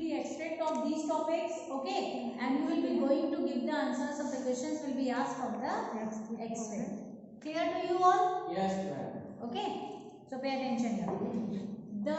the extract of these topics, okay, and you will be going to give the answers of the questions will be asked from the extract. Clear to you all? Yes, ma'am. Okay, so pay attention here. The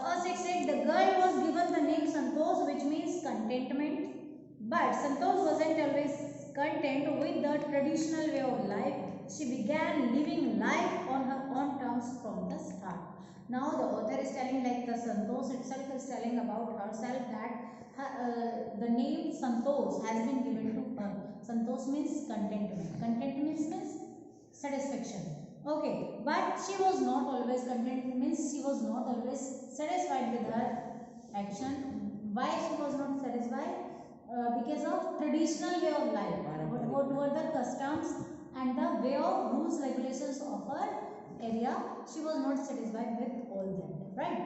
first extract, the girl was given the name Santosh, which means contentment, but Santosh wasn't always content with the traditional way of life. She began living life on her own terms from the start. Now the author is telling, like the Santosh itself is telling about herself, that the name Santosh has been given to her. Santosh means contentment. Contentment means satisfaction. Okay, but she was not always content, means she was not always satisfied with her action. Why she was not satisfied? Because of traditional way of life. What were the customs and the way of rules regulations of her area? She was not satisfied with all that, right?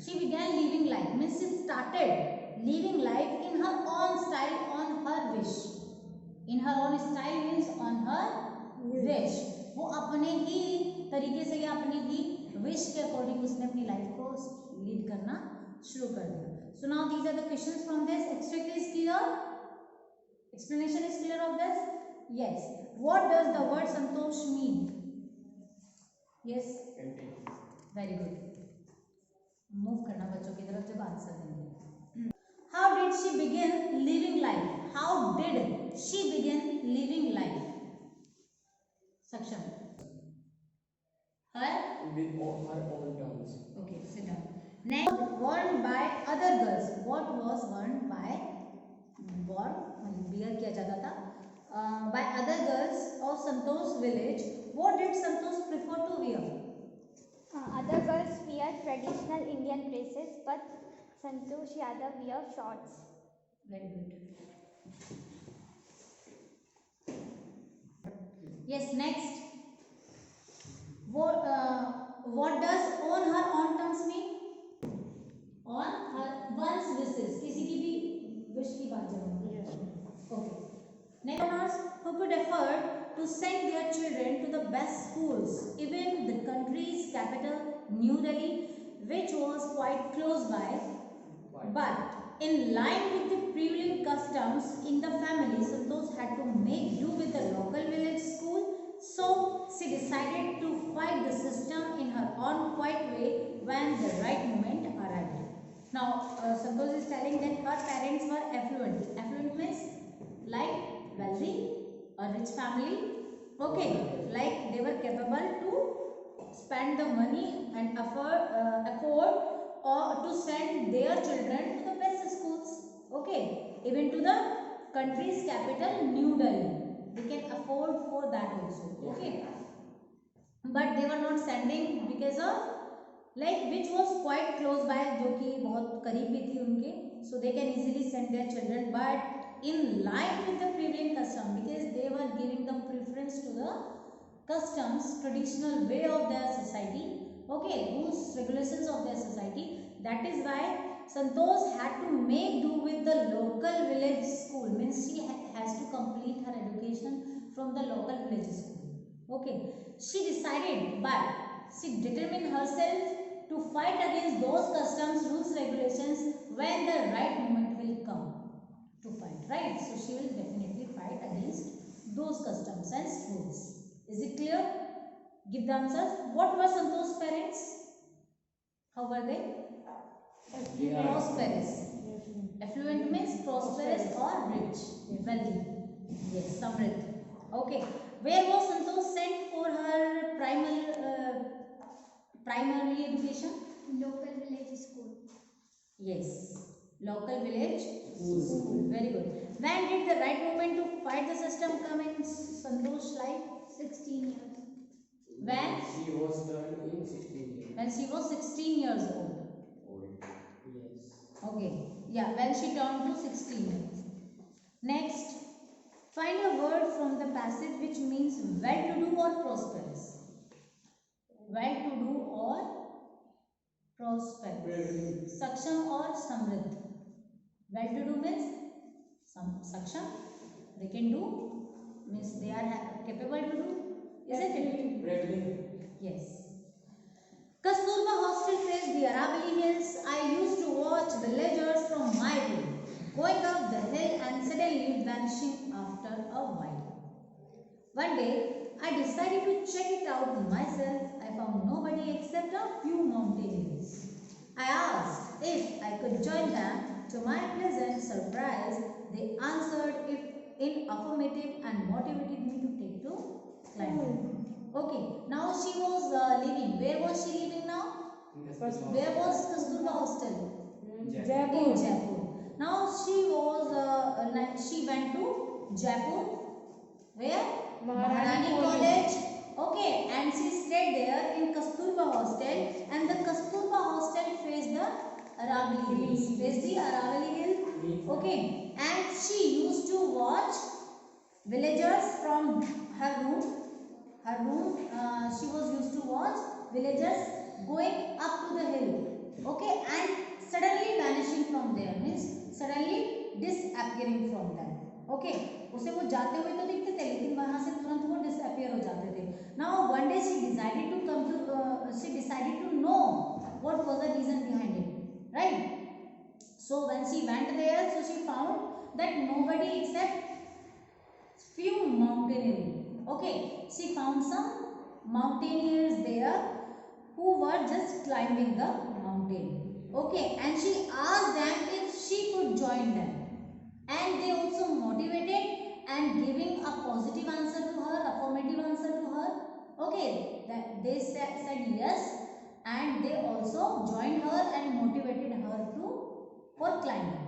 She began living life, means she started living life in her own style, on her wish. In her own style means on her wish. वो अपने ही तरीके से या अपने ही wish के according उसने अपनी life को लीड करना शुरू कर दिया. So now these are the questions from this. Extract is clear? Explanation is clear of this? Yes. What does the word Santosh mean? Yes. Very good. Move करना बच्चों की तरफ जब आंसर देंगे. How did she begin living life? How did she begin living life? Saksham. Her? With all her own terms. Okay, sit down. Next, worn by other girls. What was worn by? Wear किया जाता था. By other girls of Santosh village. What did Santosh prefer to wear? Other girls wear traditional Indian dresses, but Santosh Yadav wear shorts. Very good. Yes, next. What does on her own terms mean? On her one's wishes. किसी की भी wish की बात जरूर. Okay. Next, owners who could afford to send their children to the best schools, even the country's capital, New Delhi, which was quite close by. But in line with the prevailing customs in the family, Santosh had to make do with the local village school. So she decided to fight the system in her own quiet way when the right moment arrived. Now Santosh is telling that her parents were affluent. Affluent means like wealthy or rich family. Okay, like they were capable to spend the money and afford or to send their children to the best schools. Okay, even to the country's capital, New Delhi. They can afford for that also. Okay, but they were not sending because of like which was quite close by, जो कि बहुत करीब भी थी उनके, so they can easily send their children, but in line with the prevailing custom, because they were giving the preference to the customs, traditional way of their society, okay, rules, regulations of their society. That is why Santosh had to make do with the local village school, means she has to complete her education from the local village school. Okay, she decided, but she determined herself to fight against those customs, rules, regulations when the right moment will come to fight, right? So she will definitely fight against those customs and rules. Is it clear? Give the answers. What were Santosh's parents? How were they? Prosperous. Affluent means prosperous or rich, wealthy. Yes, Samrit. Okay. Where was Santosh sent for her primary education? Local village school. Yes, local village school. Very good. When did the right moment to fight the system come in Santosh's life? 16 years. When? She was turned in 16 years. When she was 16 years old. Yes. Okay. Yeah, when she turned to 16 years. Next, find a word from the passage which means well-to-do or prosperous. Well-to-do or prosperous. Saksham or Samriddh. Well-to-do means Saksham. They can do, means they are capable to do. Isn't it? Yes. Kasturba Hostel faced the Aravalli Hills. I used to watch the legend going up the hill and suddenly vanishing after a while. One day, I decided to check it out myself. I found nobody except a few mountaineers. I asked if I could join them. To my pleasant surprise, they answered if in affirmative and motivated me to take to climbing. Okay, now she was leaving. Where was she leaving now? Where was Kasturba hostel? In Jaipur. Now she went to Jaipur. Where? Maharani College. Okay, and she stayed there in Kasturba hostel, and the Kasturba hostel faced the Aravali Hills. Faced the Aravali Hill. Okay, and she used to watch villagers from her room. She was used to watch villagers going up to the hill. Okay, and suddenly vanishing from there, means suddenly disappearing from them. Okay, उसे वो जाते हुए तो दिखते थे, लेकिन वहां से तुरंत वो disappear हो जाते थे. Now one day she decided to know what was the reason behind it, right? So when she went there, so she found that nobody except few mountaineers. Okay, she found some mountaineers there who were just climbing the mountain. Okay, and she asked them if she could join them, and they also motivated and giving a positive answer to her, affirmative answer to her. Okay, that they said yes, and they also joined her and motivated her for climbing.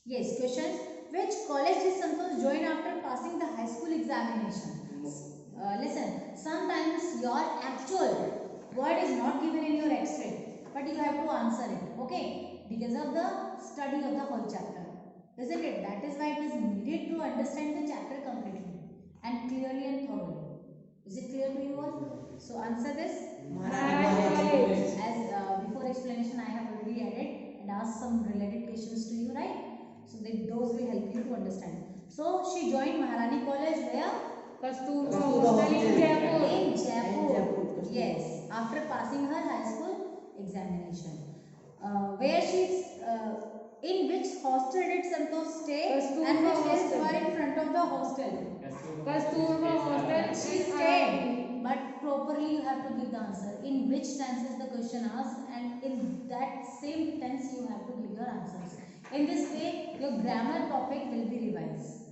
Yes, question. Which college did Santosh join after passing the high school examination? Listen, sometimes your actual word is not given in your X-ray, but you have to answer it. Okay, because of the study of the whole chapter, isn't it? That is why it is needed to understand the chapter completely and clearly and thoroughly. Is it clear to you all? So answer this. As before explanation, I have already added and asked some related questions to you, right? So that those will help you to understand. So she joined Maharani College where? Kasturba hostel in Jaipur. In Jaipur. Yes, after passing her high school examination. Where in which hostel did Santosh stay? Kasturba And which hills hostel. were in front of the hostel? Kasturba hostel. She stayed, but properly you have to give the answer. In which tense is the question asked, and in that same tense you have to give your answers. In this way, your grammar topic will be revised.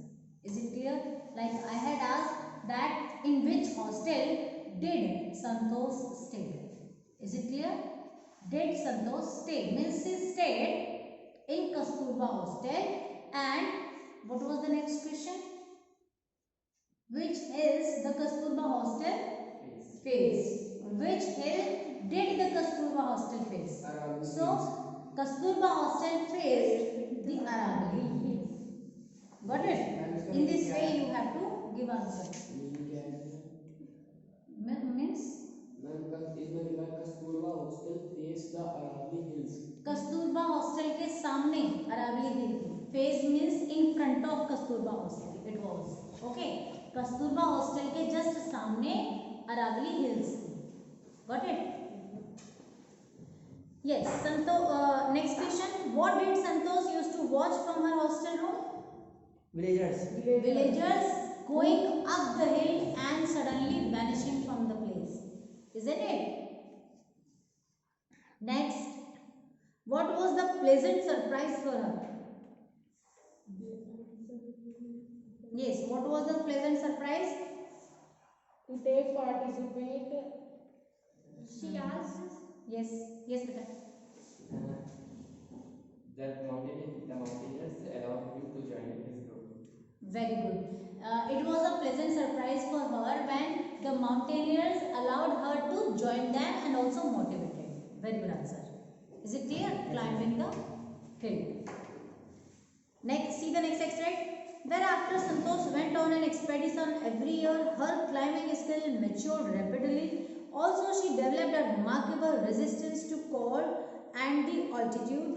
Is it clear? Like I had asked that in which hostel did Santosh stay? Is it clear? Did Santosh stay? Means he stayed in Kasturba hostel. And what was the next question? Which hills the Kasturba hostel face? Which hill did the Kasturba hostel face? So Kasturba hostel faced the Aravali Hills. Got it? In this way you have to give answer. Means Kasturba hostel face the Aravalli hills. Kasturba hostel के सामने Aravalli hill थी. Face means in front of Kasturba hostel it was. Okay, Kasturba hostel के just सामने Aravalli hills थी. Got it? Yes, next question. What did Santosh used to watch from her hostel room? Villagers going up the hill and suddenly vanishing from the place. Isn't it? Next, what was the pleasant surprise for her? Yes, what was the pleasant surprise? To take participate. She asked. Yes, yes, beta. The mountaineers allowed him to join his group. Very good. It was a pleasant surprise for her when the mountaineers allowed her to join them and also motivated. Very good answer. Is it clear? Climbing the hill. Next, see the next extract. Thereafter, Santosh went on an expedition every year. Her climbing skill matured rapidly. Also, she developed a remarkable resistance to cold and the altitude,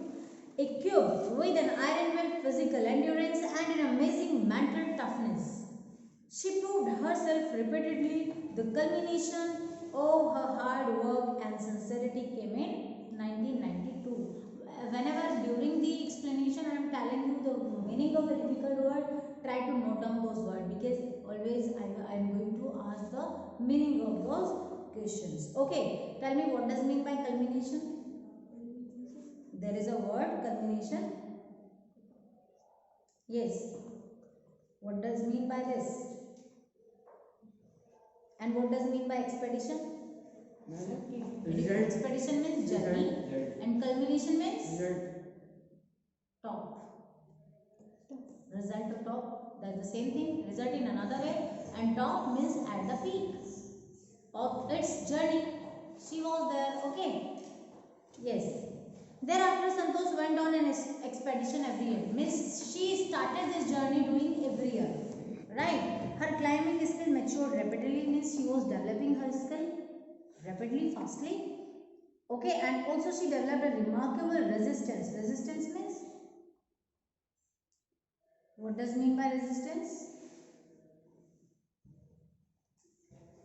equipped with an iron-will physical endurance and an amazing mental toughness. She proved herself repeatedly. The culmination of her hard work and sincerity came in 1992. Whenever during the explanation I am I'm telling you the meaning of a difficult word, try to note down those words, because always I am going to ask the meaning of those questions. Okay, tell me, what does mean by culmination? There is a word, culmination. Yes. What does mean by this? And what does mean by expedition? Result. Expedition means journey, Result. and culmination means Result. top. Result of top, that's the same thing. Result in another way, and top means at the peak of its journey. She was there. Okay. Yes. Thereafter, Santosh went on an expedition every year. Means she started this journey doing every year. Right. Her climbing skill matured rapidly. Means she was developing her skill rapidly, fastly. Okay. And also she developed a remarkable resistance. Resistance means, what does mean by resistance?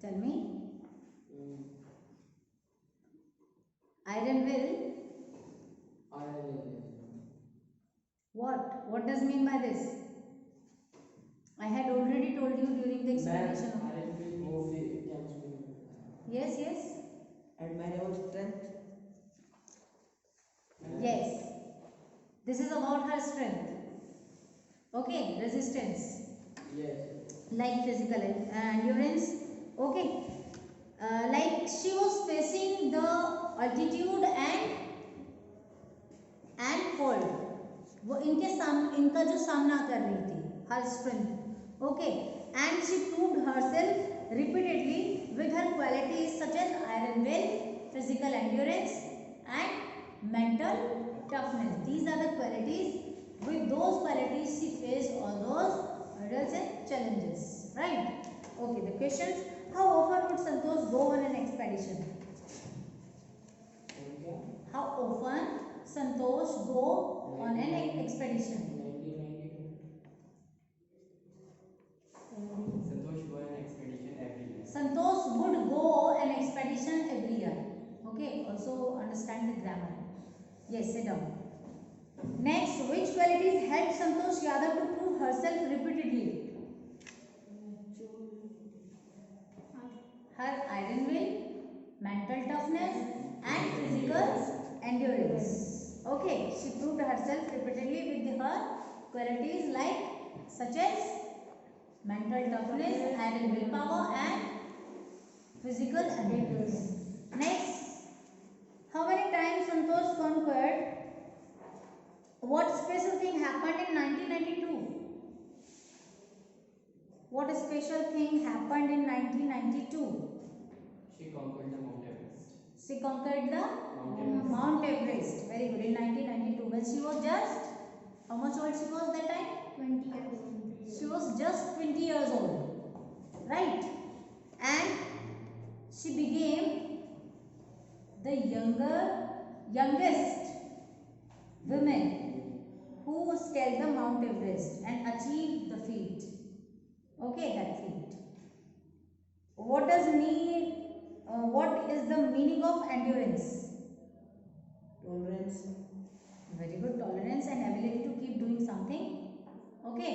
Tell me. Iron will. What? What does mean by this? I had already told you during the explanation. Yes, yes. Admirable strength. Yes. This is about her strength. Okay, resistance. Yes. Like physical endurance. Okay. Like she was facing the altitude and cold. वो इनका जो सामना कर रही थी, her strength. Okay. And she proved herself repeatedly with her qualities such as iron will, physical endurance, and mental toughness. These are the qualities. With those qualities, she faced all those hurdles and challenges. Right? Okay. The questions: how often would Santosh go on an expedition? How often Santosh go on an expedition? Santosh go on expedition every year. Santosh would go an expedition every year. Okay, also understand the grammar. Yes, sit down. Next, which qualities helped Santosh Yadav to prove herself repeatedly? Her iron will, mental toughness, and physical endurance. Okay, she proved herself repeatedly with her qualities like such as mental toughness, iron willpower, and physical endurance. Next, how many times Santosh conquered? What special thing happened in 1992? What special thing happened in 1992? She conquered the Mount Everest. She conquered the Everest. Mount Everest. Very good. In 1992, when she was just, how much old she was that time? 20 years old. She was just 20 years old, right? And she became the youngest woman who scaled the Mount Everest and achieved the feat. Okay, that feat. What is the meaning of endurance? Tolerance. Very good. Tolerance and ability to keep doing something. Okay.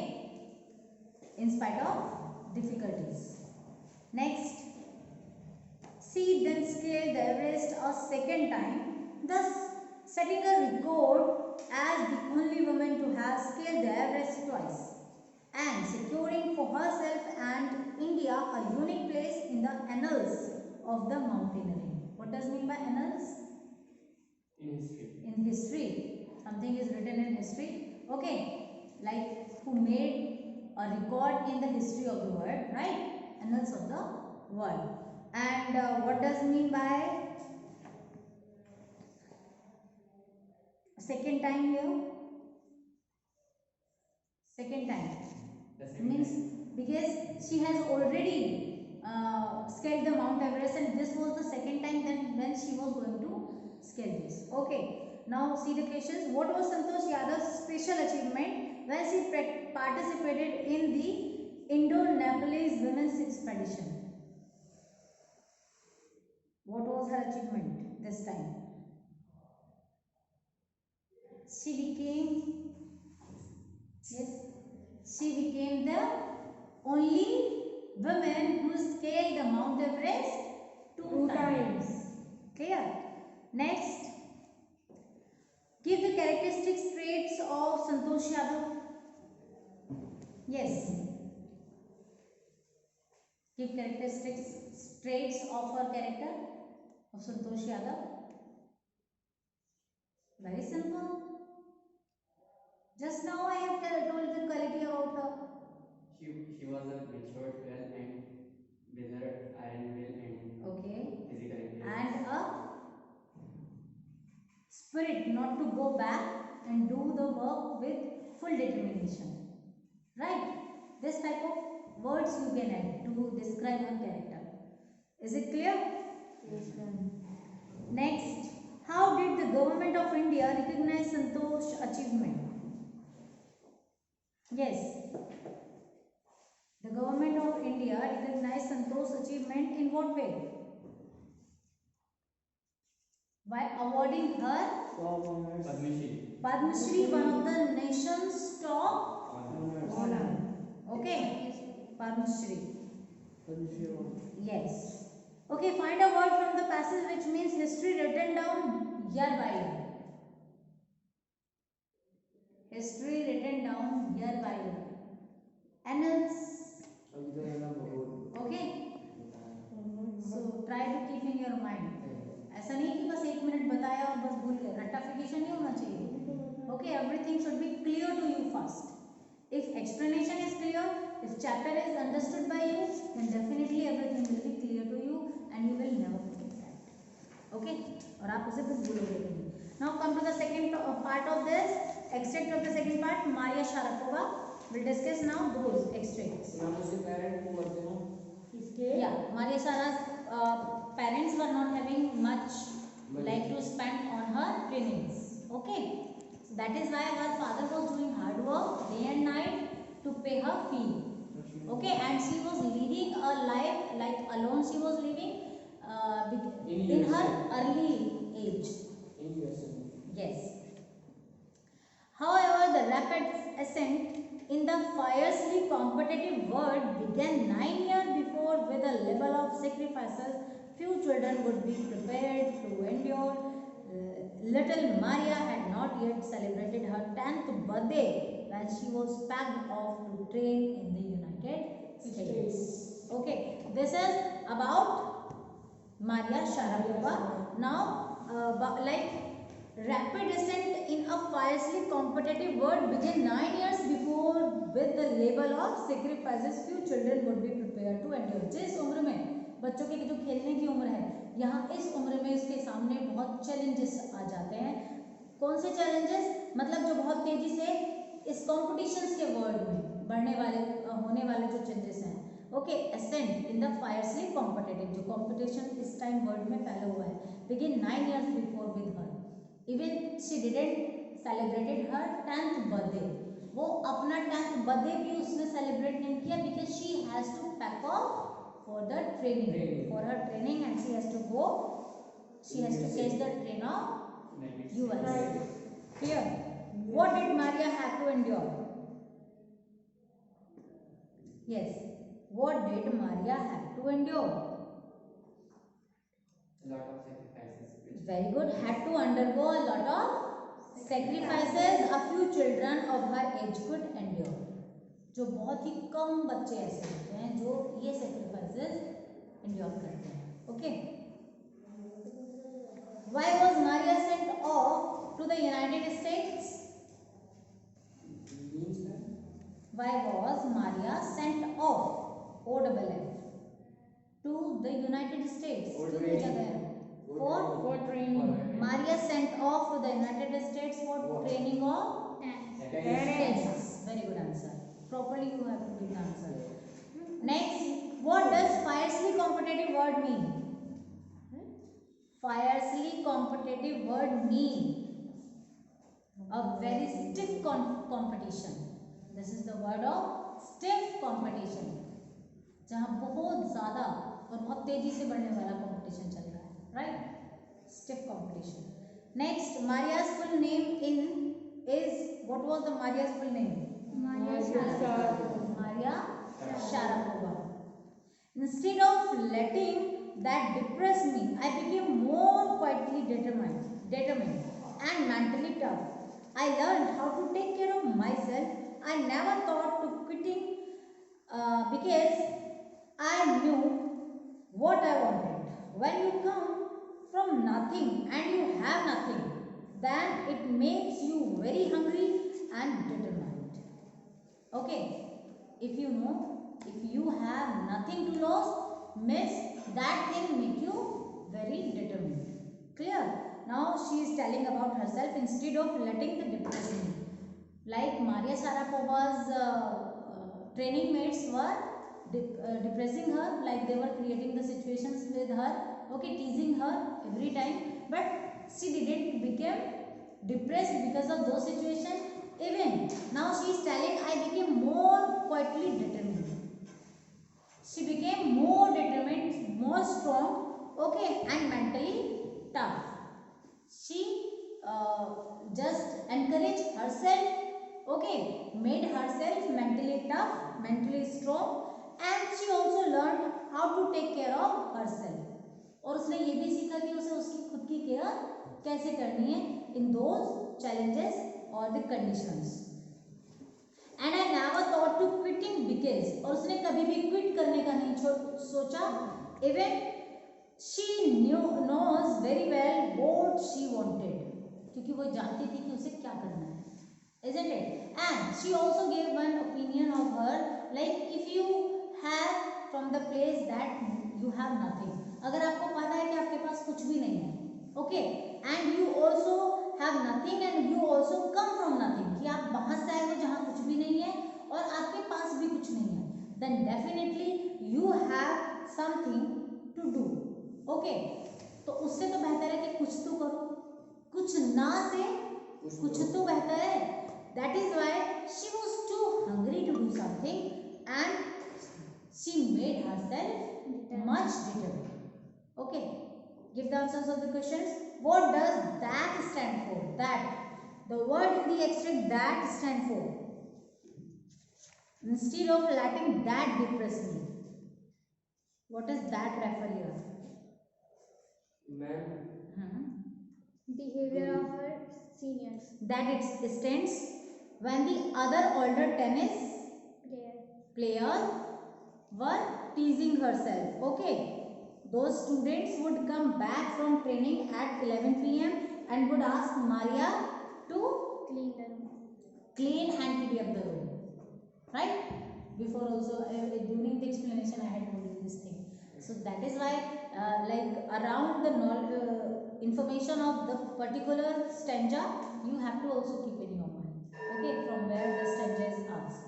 In spite of difficulties. Next. She then scaled the Everest a second time, thus setting a record as the only woman to have scaled the Everest twice, and securing for herself and India a unique place in the annals of the mountaineering. What does mean by annals? In history. In history. Something is written in history. Okay. Like who made a record in the history of the world, right? Annals of the world. And what does mean by second time here? Second time. The second Means time. because she has already scaled the Mount Everest, and this was the second time then when she was going to scale this. Okay. Now see the questions. What was Santosh Yadav's special achievement when she participated in the Indo-Nepalese Women's Expedition? What was her achievement this time? She became Yes, she became the only woman who scaled the Mount Everest two times. Clear? Next, give the characteristic traits of Santosh Yadav. Yes. Give characteristics traits of her character of Santosh Yadav. Very simple. Just now I have told the quality about her. She was a matured girl and with her iron will and Okay. physical appearance. And a spirit not to go back and do the work with full determination. Right? This type of words you can add to describe her character. Is it clear? Yes, ma'am. Next, how did the government of India recognize Santosh's achievement? Yes. The government of India recognized Santosh's achievement in what way? By awarding her Padma Shri. Padma Shri, one of the nation's top Honor. Okay, Padma Shri. Yes. Okay, find a word from the passage which means history written down year by year. History written down year by year. Annals. Okay. So try to keep in your mind. ऐसा नहीं कि बस 1 minute बताया और बस भूल गए. रट्टाफिकेशन नहीं होना चाहिए. Okay, everything should be clear to you first. If explanation is clear, if chapter is understood by you, then definitely everything will be clear to you and you will never forget that. Okay? और आप उसे फिर भूलोगे नहीं. Now come to the second part of this. Extract of the second part. Maria Sharapova will discuss now those extracts. Yeah, Maria Shara's parents were not having much like to spend on her trainings. Okay, so that is why her father was doing hard work day and night to pay her fee. Okay, and she was leading a life like alone. She was living in her early age. Yes. However, the rapid ascent in the fiercely competitive world began 9 years before with a level of sacrifices few children would be prepared to endure. Little Maria had not yet celebrated her 10th birthday when she was packed off to train in the United States. Okay, this is about Maria Sharapova. Now, rapid ascent in a fiercely competitive world began 9 years before with the label of sacrifices few children would be prepared to endure. जिस उम्र में बच्चों के जो खेलने की उम्र है, यहाँ इस उम्र में इसके सामने बहुत चैलेंजेस आ जाते हैं. कौन से चैलेंजेस? मतलब जो बहुत तेजी से इस कॉम्पिटिशन्स के वर्ल्ड में बढ़ने वाले होने वाले जो चेंजेस हैं. Okay, ascent in the fiercely competitive जो कॉम्पिटिशन इस टाइम वर्ल्ड में फैला हुआ है, begin 9 years before with her. Even she didn't celebrated her 10th birthday. वो अपना 10th बर्थडे भी उसने सेलिब्रेट नहीं किया because she has to pack off for the training, for her training, and she has to catch the train of US. Clear? What did Maria have to endure? Yes, what did Maria have to endure? A lot of sacrifices. Very good. Had to undergo a lot of sacrifices a few children of her age could endure. जो बहुत ही कम बच्चे ऐसे होते हैं जो ये sacrifices endure करते हैं. Okay, why was Maria sent off to the United States? Why was Maria sent off to the United States? कितनी जगह है? For training. Maria sent off to the United States for training of tanks. Very good answer. Properly you have to give the answer. Next, what does fiercely competitive word mean? Fiercely competitive word mean a very stiff competition. This is the word of stiff competition. जहाँ बहुत ज़्यादा और बहुत तेजी से बढ़ने वाला competition चल रहा है, right? Stiff competition. Next, Maria's full name is what was the Maria's full name? Maria Maria Sharapova. Maria Sharapova. Instead of letting that depress me, I became more quietly determined and mentally tough. I learned how to take care of myself. I never thought to quitting because I knew what I wanted. When you come from nothing and you have nothing, then it makes you very hungry and determined. Okay, if you know, if you have nothing to lose, means that can make you very determined. Clear? Now she is telling about herself instead of letting the depression. Like Maria Sharapova's training mates were depressing her, like they were creating the situations with her, okay, teasing her every time, but she didn't become depressed because of those situations. Even now she is telling, I became more quietly determined. She became more determined, more strong, okay, and mentally tough. She just encouraged herself, okay, made herself mentally tough, mentally strong, and she also learned how to take care of herself. और उसने ये भी सीखा कि उसे उसकी खुद की केयर कैसे करनी है इन दोज चैलेंजेस और the conditions. And I never thought to quitting because, और उसने कभी भी क्विट करने का नहीं सोचा. Even she knows very well what she wanted, क्योंकि वो जानती थी कि उसे क्या करना है, isn't it? And she also gave one opinion of her, like if you have from the place that you have nothing, अगर आपको पता है कि आपके पास कुछ भी नहीं है, okay, and you also have nothing and you also come from nothing, कि आप वहां से आए हो जहां कुछ भी नहीं है और आपके पास भी कुछ नहीं है, then definitely you have something to do. Okay, तो उससे तो बेहतर है कि कुछ तो करो, कुछ ना से कुछ तो बेहतर है. That is why she was too hungry to do something and she made herself much determined. Okay, give the answers of the questions. What does that stand for? That, the word in the extract that stand for. Instead of letting that depress me, what does that refer here? Behavior of her seniors. That it stands when the other older tennis player were teasing herself. Okay, those students would come back from training at 11 p.m. and would ask Maria to Clean the room. clean and tidy up the room. Right? Before also during the explanation I had told you this thing. So that is why like around the information of the particular stanza you have to also keep in your mind. Okay, from where the stanza is asked.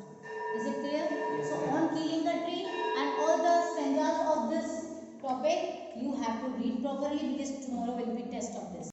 Is it clear? Yes, So ma'am. on killing the tree and all the stanzas of this topic you have to read properly, because tomorrow will be test.